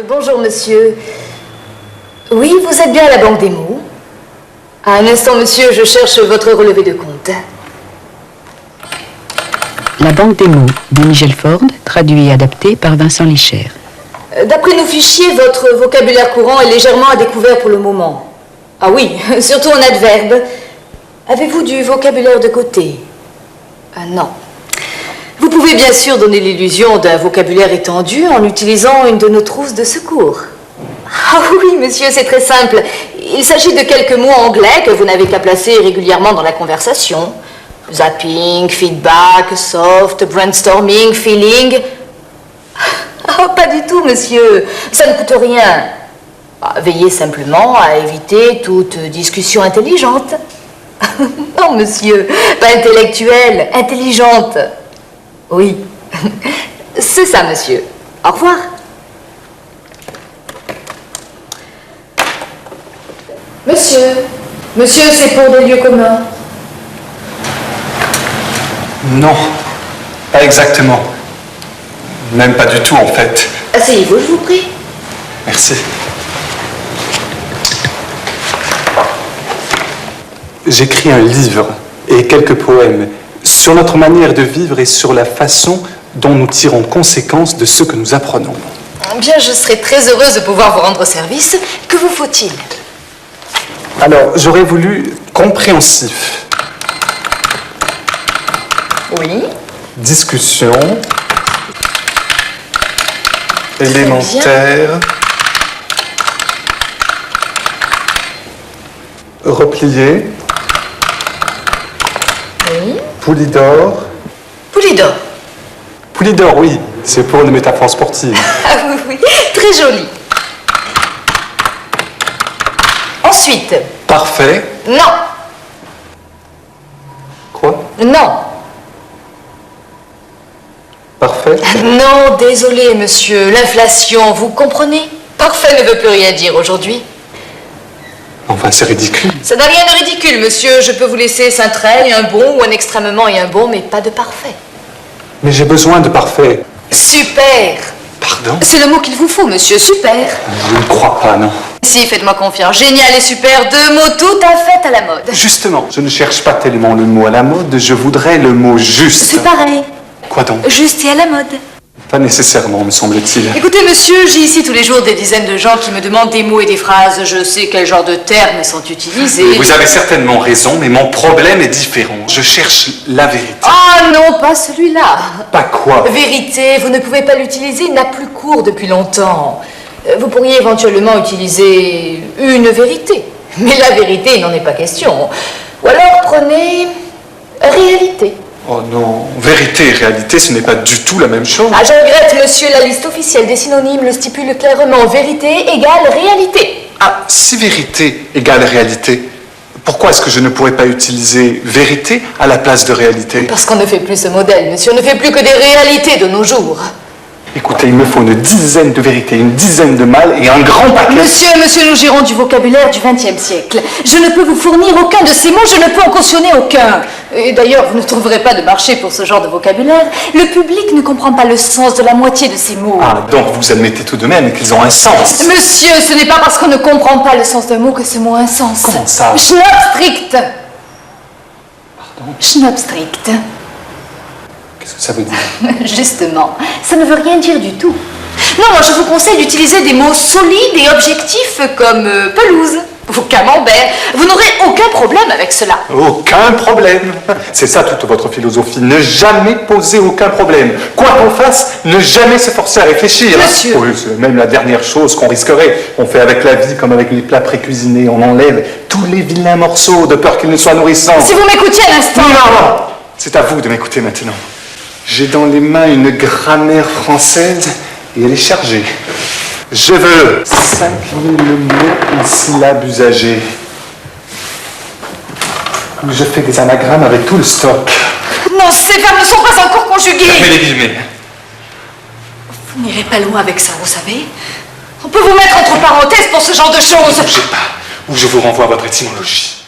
Bonjour, monsieur. Oui, vous êtes bien à la Banque des mots. Un instant, monsieur, je cherche votre relevé de compte. La Banque des mots de Nigel Ford, traduit et adapté par Vincent Licher. D'après nos fichiers, votre vocabulaire courant est légèrement à découvert pour le moment. Ah oui, surtout en adverbe. Avez-vous du vocabulaire de côté? Ah non. Vous pouvez bien sûr donner l'illusion d'un vocabulaire étendu en utilisant une de nos trousses de secours. Ah oui, monsieur, c'est très simple. Il s'agit de quelques mots anglais que vous n'avez qu'à placer régulièrement dans la conversation. Zapping, feedback, soft, brainstorming, feeling. Oh, pas du tout, monsieur. Ça ne coûte rien. Veillez simplement à éviter toute discussion intelligente. Non, monsieur, pas intellectuelle, intelligente. Oui, c'est ça, monsieur. Au revoir. Monsieur, c'est pour des lieux communs. Non, pas exactement. Même pas du tout, en fait. Asseyez-vous, je vous prie. Merci. J'écris un livre et quelques poèmes sur notre manière de vivre et sur la façon dont nous tirons conséquence de ce que nous apprenons. Bien, je serai très heureuse de pouvoir vous rendre service. Que vous faut-il? Alors, j'aurais voulu compréhensif. Oui. Discussion. Élémentaire. Replié. Oui. Poulidor. Poulidor. Poulidor, oui, c'est pour une métaphore sportive. Ah oui, oui, très joli. Ensuite. Parfait. Non. Quoi? Non. Parfait. Non, désolé, monsieur. L'inflation, vous comprenez? Parfait ne veut plus rien dire aujourd'hui. Enfin, c'est ridicule. Ça n'a rien de ridicule, monsieur. Je peux vous laisser Saint-Trait, un bon ou un extrêmement et un bon, mais pas de parfait. Mais j'ai besoin de parfait. Super. Pardon? C'est le mot qu'il vous faut, monsieur. Super. Je ne crois pas, non. Si, faites-moi confiance. Génial et super, deux mots tout à fait à la mode. Justement, je ne cherche pas tellement le mot à la mode, je voudrais le mot juste. C'est pareil. Quoi donc? Juste et à la mode. Pas nécessairement, me semble-t-il. Écoutez, monsieur, j'ai ici tous les jours des dizaines de gens qui me demandent des mots et des phrases. Je sais quel genre de termes sont utilisés. Vous avez certainement raison, mais mon problème est différent. Je cherche la vérité. Ah non, pas celui-là. Pas quoi? Vérité, vous ne pouvez pas l'utiliser, il n'a plus cours depuis longtemps. Vous pourriez éventuellement utiliser une vérité. Mais la vérité, il n'en est pas question. Ou alors prenez réalité. Oh non, vérité et réalité, ce n'est pas du tout la même chose. Ah, je regrette, monsieur, la liste officielle des synonymes le stipule clairement. Vérité égale réalité. Ah, si vérité égale réalité, pourquoi est-ce que je ne pourrais pas utiliser vérité à la place de réalité? Parce qu'on ne fait plus ce modèle, monsieur. On ne fait plus que des réalités de nos jours. Écoutez, il me faut une dizaine de vérités, une dizaine de mâles et un grand paquet. Monsieur, nous gérons du vocabulaire du XXe siècle. Je ne peux vous fournir aucun de ces mots, je ne peux en cautionner aucun. Et d'ailleurs, vous ne trouverez pas de marché pour ce genre de vocabulaire. Le public ne comprend pas le sens de la moitié de ces mots. Ah, donc vous admettez tout de même qu'ils ont un sens. Monsieur, ce n'est pas parce qu'on ne comprend pas le sens d'un mot que ce mot a un sens. Comment ça? Schnapstrict. Pardon? Schnapstrict. Qu'est-ce que ça veut dire? Justement, ça ne veut rien dire du tout. Non, moi je vous conseille d'utiliser des mots solides et objectifs comme pelouse ou camembert. Vous n'aurez aucun problème avec cela. Aucun problème. C'est ça toute votre philosophie. Ne jamais poser aucun problème. Quoi qu'on fasse, ne jamais se forcer à réfléchir. Monsieur. Oui, c'est même la dernière chose qu'on risquerait. On fait avec la vie comme avec les plats précuisinés. On enlève tous les vilains morceaux de peur qu'ils ne soient nourrissants. Si vous m'écoutiez à l'instant... Non! C'est à vous de m'écouter maintenant. J'ai dans les mains une grammaire française et elle est chargée. Je veux 5000 mots et syllabes usagées. Je fais des anagrammes avec tout le stock. Non, ces verbes ne sont pas encore conjugués. Fermez les guillemets. Vous n'irez pas loin avec ça, vous savez. On peut vous mettre entre parenthèses pour ce genre de choses. Ne bougez pas, ou je vous renvoie à votre étymologie.